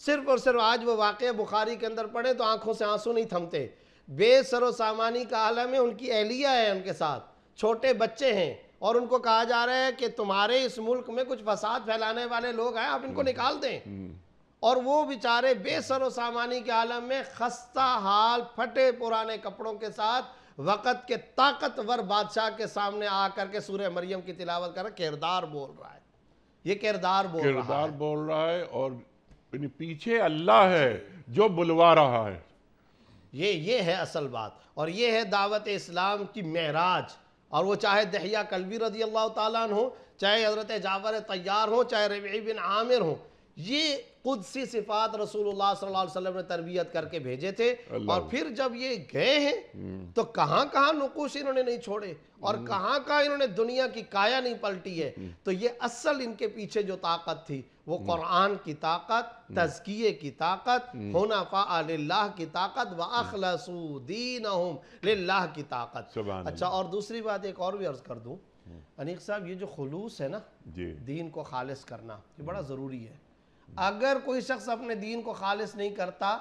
صرف اور صرف آج وہ واقعہ بخاری کے اندر پڑھے تو آنکھوں سے آنسو نہیں تھمتے۔ بے سر و سامانی کا عالم ہے، ان کی اہلیہ ہے ان کے ساتھ، چھوٹے بچے ہیں، اور ان کو کہا جا رہا ہے کہ تمہارے اس ملک میں کچھ فساد پھیلانے والے لوگ ہیں، آپ ان کو نکال دیں۔ اور وہ بیچارے بے سر و سامانی کے عالم میں خستہ حال، پھٹے پرانے کپڑوں کے ساتھ وقت کے طاقتور بادشاہ کے سامنے آ کر کے سورہ مریم کی تلاوت کر رہا ہے۔ کردار بول رہا ہے، یہ کردار بول رہا ہے، اور پیچھے اللہ ہے جو بلوا رہا ہے۔ یہ ہے اصل بات، اور یہ ہے دعوت اسلام کی معراج۔ اور وہ چاہے دحیہ کلبی رضی اللہ تعالیٰ عنہ ہوں، چاہے حضرت جعفر طیار ہوں، چاہے ربیعی بن عامر ہوں، یہ قدسی صفات رسول اللہ صلی اللہ علیہ وسلم نے تربیت کر کے بھیجے تھے۔ اور پھر جب یہ گئے ہیں تو کہاں کہاں نقوش انہوں نے نہیں چھوڑے، اور کہاں کہاں انہوں نے دنیا کی کایا نہیں پلٹی ہے۔ تو یہ اصل ان کے پیچھے جو طاقت تھی وہ قرآن کی طاقت، تزکیے کی طاقت، حنفاء للہ کی طاقت، وَأَخْلَصُوا دِينَهُمْ للہ کی طاقت۔ اچھا، اور دوسری بات ایک اور بھی عرض کر دوں، انیق صاحب، یہ جو خلوص ہے نا، دین کو خالص کرنا، یہ بڑا ضروری ہے۔ اگر کوئی شخص اپنے دین کو خالص نہیں کرتا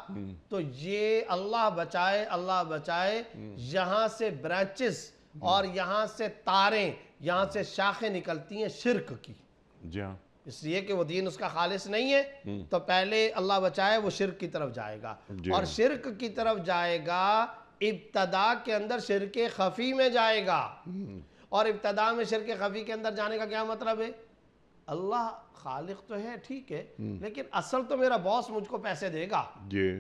تو یہ اللہ بچائے یہاں سے برانچز اور یہاں سے تاریں، یہاں سے شاخیں نکلتی ہیں شرک کی، اس لیے کہ وہ دین اس کا خالص نہیں ہے، تو پہلے اللہ بچائے وہ شرک کی طرف جائے گا، اور شرک کی طرف جائے گا ابتدا کے اندر شرک خفی میں جائے گا۔ اور ابتدا میں شرک خفی کے اندر جانے کا کیا مطلب ہے؟ اللہ خالق تو ہے، ٹھیک ہے، لیکن اصل تو میرا باس مجھ کو پیسے دے گا،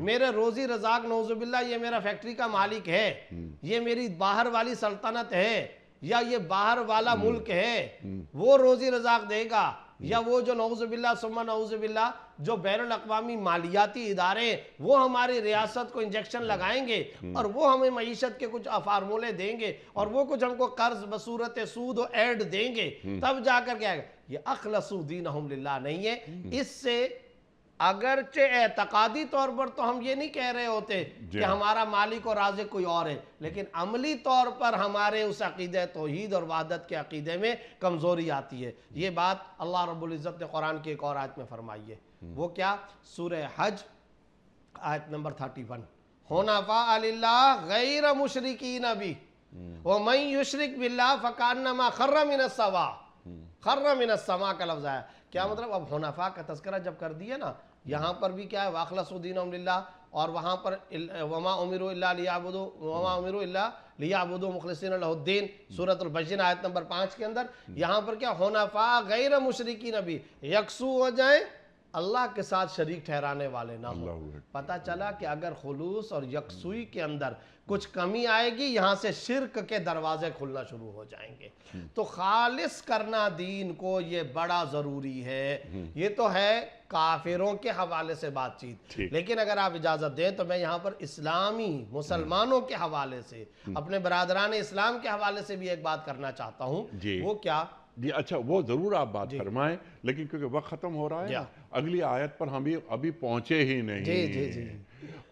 میرے روزی رزاق نعوذ باللہ یہ میرا فیکٹری کا مالک ہے، یہ میری باہر والی سلطنت ہے، یا یہ باہر والا ملک ہے، وہ روزی رزاق دے گا، یا وہ جو نعوذ باللہ ثم نعوذ باللہ جو بین الاقوامی مالیاتی ادارے ہیں وہ ہماری ریاست کو انجیکشن لگائیں گے، اور وہ ہمیں معیشت کے کچھ فارمولے دیں گے، اور وہ کچھ ہم کو قرض بصورت سود و ایڈ دیں گے، تب جا کر کیا ہے؟ یہ اخلصوا دینہم للہ نہیں ہے۔ اس سے اگرچہ اعتقادی طور پر تو ہم یہ نہیں کہہ رہے ہوتے کہ ہمارا مالک اور رازق کوئی اور ہے، لیکن عملی طور پر ہمارے اس عقیدہ توحید اور وحدت کے عقیدے میں کمزوری آتی ہے۔ یہ بات اللہ رب العزت نے قرآن کی ایک اور آیت میں فرمائی ہے، وہ کیا؟ سورہ حج آیت نمبر 31، حنفاء للہ غیر مشرکین بہ ومن یشرک باللہ فکانما خر من السماء۔ خر من السماء کا لفظ آیا، کیا مطلب؟ اب حنفاء کا تذکرہ جب کر دیا نا، یہاں پر بھی کیا ہے؟ وَأَخْلَصُوا دِينَهُمْ لِلَّهِ، اور وہاں پر وَمَا أُمِرُوا إِلَّا لِيَعْبُدُوا مُخْلِصِينَ لَهُ الدِّينَ، سورۃ البینہ آیت نمبر 5 کے اندر، یہاں پر کیا؟ حنفاء غیر مشرکین بہ، یکسو ہو جائیں، اللہ کے ساتھ شریک ٹھہرانے والے نہ ہوں۔ پتہ چلا کہ اگر خلوص اور یکسوئی کے اندر کچھ کمی آئے گی، یہاں سے شرک کے دروازے کھلنا شروع ہو جائیں گے۔ تو خالص کرنا دین کو یہ بڑا ضروری ہے۔ یہ تو ہے کافروں کے حوالے سے بات چیت، لیکن اگر آپ اجازت دیں تو میں یہاں پر اسلامی مسلمانوں کے حوالے سے، اپنے برادران اسلام کے حوالے سے بھی ایک بات کرنا چاہتا ہوں۔ وہ کیا؟ جی اچھا، وہ ضرور آپ بات فرمائیں، لیکن کیونکہ وقت ختم ہو رہا ہے، اگلی آیت پر ہم ابھی پہنچے ہی نہیں۔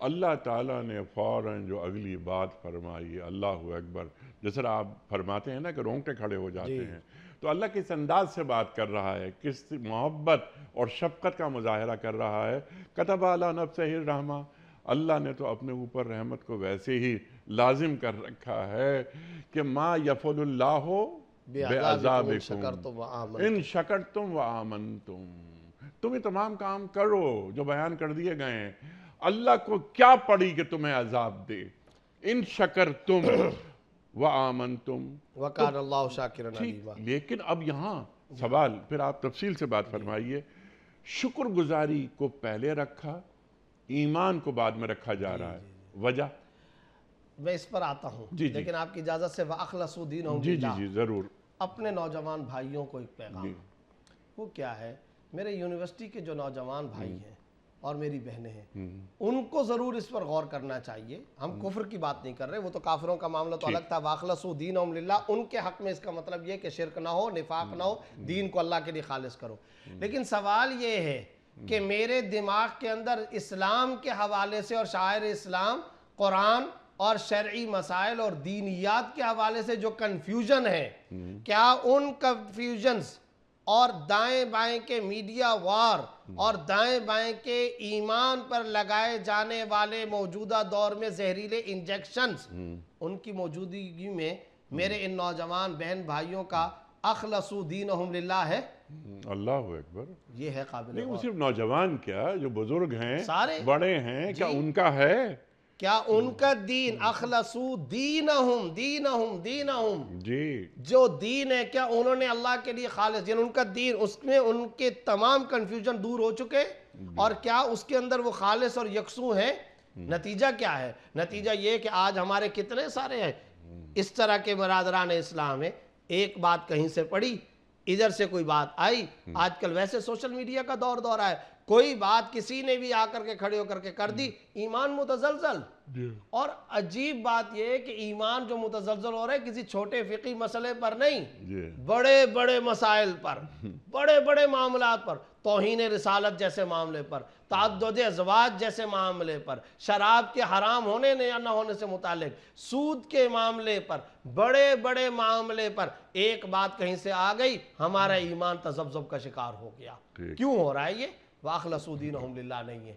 اللہ تعالیٰ نے فوراً جو اگلی بات فرمائی، اللہ اکبر، جیسے آپ فرماتے ہیں نا کہ رونگٹے کھڑے ہو جاتے ہیں، تو اللہ کس انداز سے بات کر رہا ہے، کس محبت اور شفقت کا مظاہرہ کر رہا ہے. کتب علی نفسہ الرحمہ، اللہ نے تو اپنے اوپر رحمت کو ویسے ہی لازم کر رکھا ہے کہ ما یفعل اللہ بعذابکم ان شکرتم وآمنتم. تم یہ تمام کام کرو جو بیان کر دیے گئے ہیں، اللہ کو کیا پڑی کہ تمہیں عذاب دے. ان شکرتم وآمنتم، وَكَانَ اللَّهُ شَاكِرًا عَلِيمًا. لیکن اب یہاں سوال، پھر آپ تفصیل سے بات فرمائیے. شکر گزاری کو پہلے رکھا، ایمان کو بعد میں رکھا جا رہا ہے. وجہ میں اس پر آتا ہوں، لیکن آپ کی اجازت سے وَأَخْلَصُوا دِينَهُمْ جی لِلَّهِ، جی ضرور. اپنے نوجوان بھائیوں کو ایک پیغام. وہ کیا ہے؟ میرے یونیورسٹی کے جو نوجوان بھائی ہیں اور میری بہنیں ہیں، ان کو ضرور اس پر غور کرنا چاہیے. ہم کفر کی بات نہیں کر رہے، وہ تو کافروں کا معاملہ تو الگ تھا. وَأَخْلَصُوا دِينَهُمْ لِلَّهِ، ان کے حق میں اس کا مطلب یہ کہ شرک نہ ہو، نفاق نہ ہو، دین کو اللہ کے لیے خالص کرو. لیکن سوال یہ ہے کہ میرے دماغ کے اندر اسلام کے حوالے سے اور شاعر اسلام، قرآن اور شرعی مسائل اور دینیات کے حوالے سے جو کنفیوژن ہے، کیا ان کنفیوژنز اور دائیں بائیں کے میڈیا وار اور دائیں بائیں کے ایمان پر لگائے جانے والے موجودہ دور میں زہریلے انجیکشنز، ان کی موجودگی میں میرے ان نوجوان بہن بھائیوں کا اخلصوا دینہم للہ ہے؟ اللہ اکبر. یہ ہے قابل نہیں، وہ غور. صرف نوجوان کیا، جو بزرگ ہیں، سارے بڑے ہیں، کیا ان کا ہے؟ کیا ان کا دین اخلصوا دینہم دینہم دینہم، جی جو دین ہے کیا انہوں نے اللہ کے لیے خالص، یعنی ان کا دین، اس میں ان کے تمام کنفیوژن دور ہو چکے، اور کیا اس کے اندر وہ خالص اور یکسو ہیں؟ نتیجہ کیا ہے؟ نتیجہ یہ کہ آج ہمارے کتنے سارے ہیں اس طرح کے برادران اسلام ہیں. ایک بات کہیں سے پڑھی، ادھر سے کوئی بات آئی. آج کل ویسے سوشل میڈیا کا دور ہے، کوئی بات کسی نے بھی آ کر کے کھڑے ہو کر کے کر دی، ایمان متزلزل. اور عجیب بات یہ ہے کہ ایمان جو متزلزل ہو رہا ہے کسی چھوٹے فقہی مسئلے پر نہیں، بڑے بڑے مسائل پر، بڑے بڑے معاملات پر، توہین رسالت جیسے معاملے پر، تعدد ازواج جیسے معاملے پر، شراب کے حرام ہونے یا نہ ہونے سے متعلق، سود کے معاملے پر، بڑے بڑے معاملے پر ایک بات کہیں سے آ گئی، ہمارا ایمان تذبذب کا شکار ہو گیا. کیوں ہو رہا ہے یہ؟ وَأَخْلَصُوا دِينَهُمْ لِلَّهِ نہیں ہے.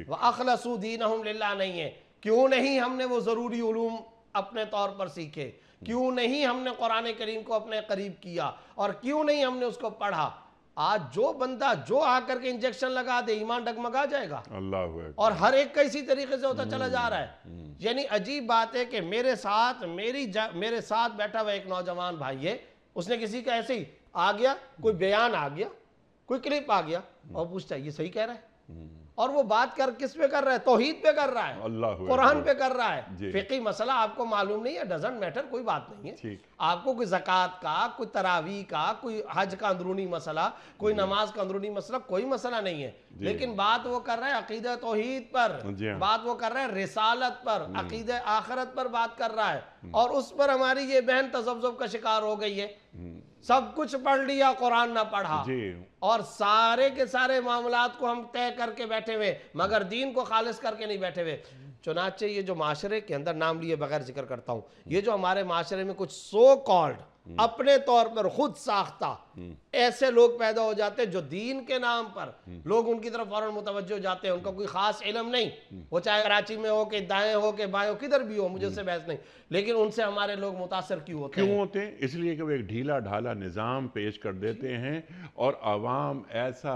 وَأَخْلَصُوا دِينَهُمْ لِلَّهِ نہیں ہے. کیوں نہیں ہم نے وہ ضروری علوم اپنے طور پر سیکھے؟ کیوں نہیں ہم نے قرآن کریم کو اپنے قریب کیا؟ اور کیوں نہیں ہم نے اس کو پڑھا؟ آج جو بندہ جو آ کر کے انجیکشن لگا دے، ایمان ڈگمگا جائے گا. اللہ ہے. اور ہر ایک کا اسی طریقے سے ہوتا چلا جا رہا ہے. یعنی عجیب بات ہے کہ میرے ساتھ بیٹھا ہوا ایک نوجوان بھائی ہے، اس نے کسی کا ایسے ہی آ گیا، کوئی بیان آ گیا، کوئی کلپ آ گیا، اور پوچھتا ہے یہ صحیح کہہ رہا ہے. اور وہ بات کس پہ کر رہا ہے؟ توحید پہ کر رہا ہے، اللہ قرآن پہ کر رہا ہے. فقہی مسئلہ آپ کو معلوم نہیں ہے، ڈزنٹ میٹر، کوئی بات نہیں ہے. آپ کو کوئی زکوٰۃ کا، کوئی تراویح کا، کوئی حج کا اندرونی مسئلہ، کوئی نماز کا اندرونی مسئلہ، کوئی مسئلہ نہیں ہے. لیکن بات وہ کر رہا ہے عقیدہ توحید پر، بات وہ کر رہا ہے رسالت پر، عقیدہ آخرت پر بات کر رہا ہے. اور اس پر ہماری یہ بہن تذبذب کا شکار ہو گئی ہے. سب کچھ پڑھ لیا، قرآن نہ پڑھا، اور سارے کے سارے معاملات کو ہم طے کر کے بیٹھے ہوئے، مگر دین کو خالص کر کے نہیں بیٹھے ہوئے. چنانچہ یہ جو معاشرے کے اندر، نام لیے بغیر ذکر کرتا ہوں، یہ جو ہمارے معاشرے میں کچھ سو کالڈ اپنے طور پر خود ساختہ ایسے لوگ پیدا ہو جاتے ہیں جو دین کے نام پر لوگ ان کی طرف فوراً متوجہ ہو جاتے ہیں. ان کا کوئی خاص علم نہیں، وہ چاہے کراچی میں ہو کہ دائیں ہو کہ بائیں ہو، کدھر بھی ہو، مجھے اس سے بحث نہیں. لیکن ان سے ہمارے لوگ متاثر کیوں ہوتے ہیں؟ اس لیے کہ وہ ایک ڈھیلا ڈھالا نظام پیش کر دیتے ہیں، اور عوام ایسا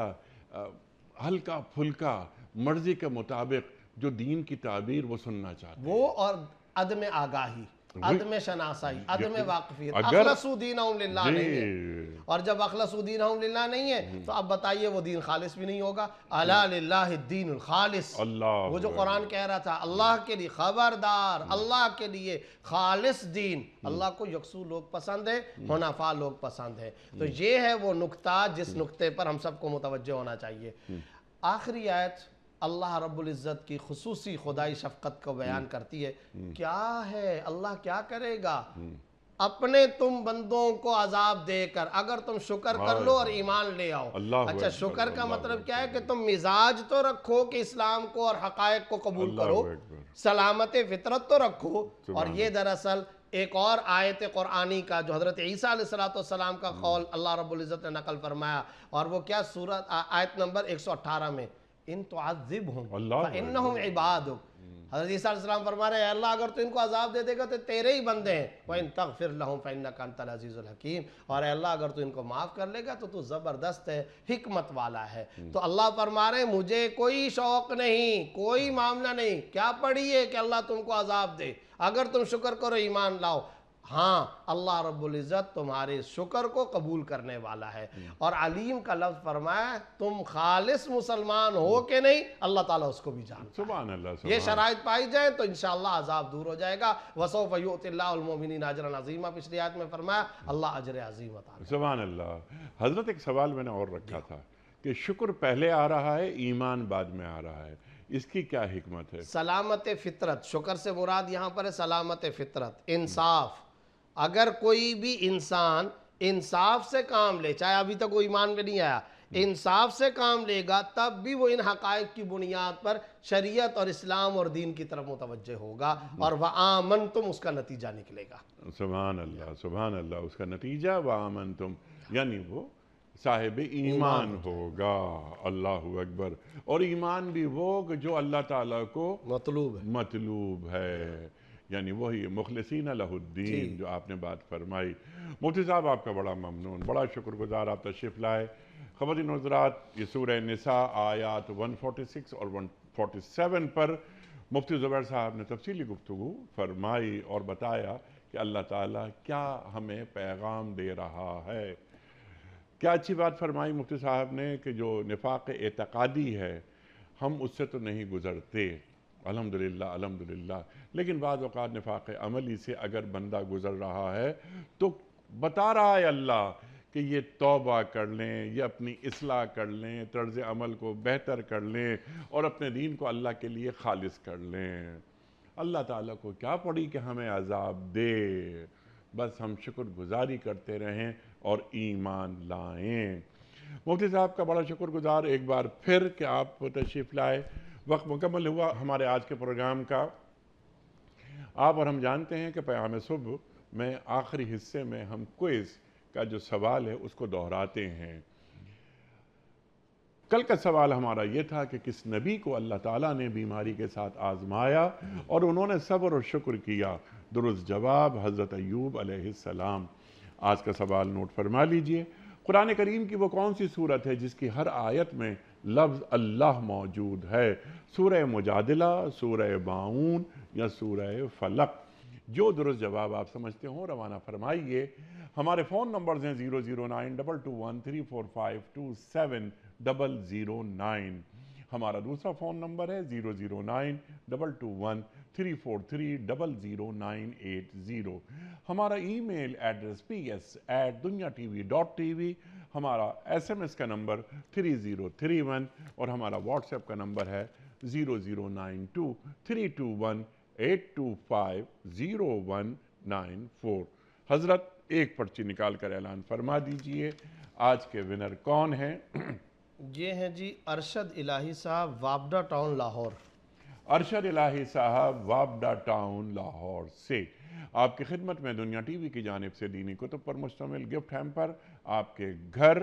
ہلکا پھلکا مرضی کے مطابق جو دین کی تعبیر وہ سننا چاہتے ہیں. وہ اور عدم آگاہی، عدم شناسائی، عدم واقفیت. اخلصوا دینہم للہ نہیں ہے. اور جب اخلصوا دینہم للہ نہیں ہے تو اب بتائیے وہ دین خالص بھی نہیں ہوگا. الا للہ الدین الخالص، وہ جو قرآن کہہ رہا تھا اللہ کے لیے، خبردار، اللہ کے لیے خالص دین. اللہ کو یکسو لوگ پسند ہے، حنفاء لوگ پسند ہے. تو یہ ہے وہ نقطہ جس نقطے پر ہم سب کو متوجہ ہونا چاہیے. آخری آیت اللہ رب العزت کی خصوصی خدائی شفقت کو بیان کرتی ہے. کیا ہے اللہ کیا کرے گا؟ اپنے تم بندوں کو عذاب دے کر اگر تم شکر کر لو اور ایمان لے آؤ. اچھا، شکر کا مطلب کیا ہے؟ کہ تم مزاج تو رکھو کہ اسلام کو اور حقائق کو قبول کرو، سلامت فطرت تو رکھو. اور یہ دراصل ایک اور آیت قرآنی کا جو حضرت عیسیٰ علیہ السلام کا قول اللہ رب العزت نے نقل فرمایا، اور وہ کیا سورت آیت نمبر 118 میں، ان تعذبہم فانہم عبادک، حضرت عیسیٰ علیہ السلام فرما رہے ہیں، اے اللہ اگر تو ان کو عذاب دے دے گا تو تیرے ہی بندے ہیں، وَإِن تَغْفِرْ لَهُمْ فَإِنَّكَ أَنْتَ الْعَزِيزُ الْحَكِيمُ، اور اے اللہ اگر تو ان کو معاف کر لے گا تو زبردست ہے، حکمت والا ہے۔ تو اللہ فرما رہے ہیں مجھے کوئی شوق نہیں، کوئی معاملہ نہیں، کیا پڑی ہے کہ اللہ تم کو عذاب دے، اگر تم شکر کرو ایمان لاؤ، ہاں اللہ رب العزت تمہارے شکر کو قبول کرنے والا ہے۔ اور علیم کا لفظ فرمایا تم خالص مسلمان ہو کہ نہیں، اللہ تعالیٰ اس کو بھی جانتا ہے۔ سبحان اللہ، یہ شرائط پائی جائیں تو انشاءاللہ عذاب دور ہو جائے گا۔ وَسَوْفَ يُؤْتِ اللَّهُ الْمُؤْمِنِينَ أَجْرًا عَظِيمًا، پچھلی آیت میں فرمایا اللہ اجر عظیم عطا کرے۔ سبحان اللہ۔ حضرت ایک سوال میں نے اور رکھا تھا کہ شکر پہلے آ رہا ہے، ایمان بعد میں آ رہا ہے، اس کی کیا حکمت ہے؟ سلامت فطرت، شکر سے مراد یہاں پر ہے سلامت فطرت، انصاف۔ اگر کوئی بھی انسان انصاف سے کام لے، چاہے ابھی تک وہ ایمان میں نہیں آیا، انصاف سے کام لے گا تب بھی وہ ان حقائق کی بنیاد پر شریعت اور اسلام اور دین کی طرف متوجہ ہوگا، اور وَآمَنْتُمْ اس کا نتیجہ نکلے گا۔ سبحان اللہ، سبحان اللہ، اس کا نتیجہ وَآمَنْتُمْ، یعنی وہ صاحب ایمان ہوگا۔ اللہ اکبر۔ اور ایمان بھی وہ کہ جو اللہ تعالیٰ کو مطلوب ہے، یعنی وہی مخلصین لہ الدین جو آپ نے بات فرمائی۔ مفتی صاحب آپ کا بڑا ممنون، بڑا شکر گزار، آپ تشریف لائے۔ خواتین و حضرات، یہ سورہ نساء آیات 146 اور 147 پر مفتی زبیر صاحب نے تفصیلی گفتگو فرمائی اور بتایا کہ اللہ تعالیٰ کیا ہمیں پیغام دے رہا ہے۔ کیا اچھی بات فرمائی مفتی صاحب نے کہ جو نفاق اعتقادی ہے ہم اس سے تو نہیں گزرتے، الحمدللہ الحمدللہ، لیکن بعض اوقات نفاق عملی سے اگر بندہ گزر رہا ہے تو بتا رہا ہے اللہ کہ یہ توبہ کر لیں، یہ اپنی اصلاح کر لیں، طرز عمل کو بہتر کر لیں اور اپنے دین کو اللہ کے لیے خالص کر لیں۔ اللہ تعالیٰ کو کیا پڑی کہ ہمیں عذاب دے، بس ہم شکر گزاری کرتے رہیں اور ایمان لائیں۔ مفتی صاحب کا بڑا شکر گزار ایک بار پھر کہ آپ تشریف لائے۔ وقت مکمل ہوا ہمارے آج کے پروگرام کا۔ آپ اور ہم جانتے ہیں کہ پیام صبح میں آخری حصے میں ہم کوئز کا جو سوال ہے اس کو دہراتے ہیں۔ کل کا سوال ہمارا یہ تھا کہ کس نبی کو اللہ تعالیٰ نے بیماری کے ساتھ آزمایا اور انہوں نے صبر اور شکر کیا؟ درست جواب حضرت ایوب علیہ السلام۔ آج کا سوال نوٹ فرما لیجئے۔ قرآن کریم کی وہ کون سی صورت ہے جس کی ہر آیت میں لفظ اللہ موجود ہے؟ سورہ مجادلہ، سورہ معون یا سورہ فلق؟ جو درست جواب آپ سمجھتے ہوں روانہ فرمائیے۔ ہمارے فون نمبرز ہیں 0092213452709۔ ہمارا دوسرا فون نمبر ہے 0092224300980۔ ہمارا ای میل ایڈریس ps@dunyatv.tv، ہمارا SMS کا نمبر 3031 اور ہمارا واٹس ایپ کا نمبر ہے 00923218250194۔ حضرت ایک پرچی نکال کر اعلان فرما دیجئے آج کے ونر کون ہیں؟ یہ ہیں جی ارشد الہی صاحب، وابڈا ٹاؤن لاہور۔ ارشد الہی صاحب وابڈا ٹاؤن لاہور سے آپ کی خدمت میں دنیا ٹی وی کی جانب سے دینی کتب پر مشتمل گفٹ ہیمپر آپ کے گھر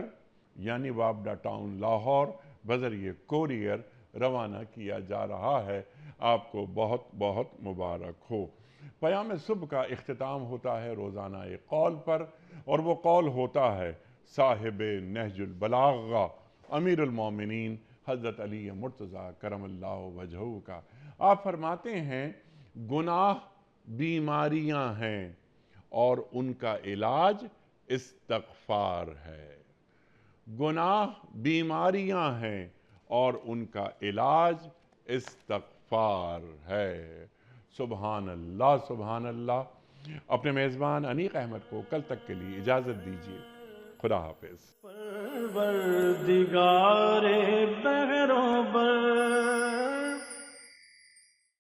یعنی وابڈا ٹاؤن لاہور بذریعہ کوریئر روانہ کیا جا رہا ہے۔ آپ کو بہت بہت مبارک ہو۔ پیام صبح کا اختتام ہوتا ہے روزانہ ایک قول پر، اور وہ قول ہوتا ہے صاحب نہج البلاغہ امیر المومنین حضرت علی مرتضیٰ کرم اللہ وجہہ کا۔ آپ فرماتے ہیں گناہ بیماریاں ہیں اور ان کا علاج استغفار ہے۔ گناہ بیماریاں ہیں اور ان کا علاج استغفار ہے۔ سبحان اللہ سبحان اللہ۔ اپنے میزبان انیق احمد کو کل تک کے لیے اجازت دیجیے۔ خدا حافظ۔ پروردگار بحروں بر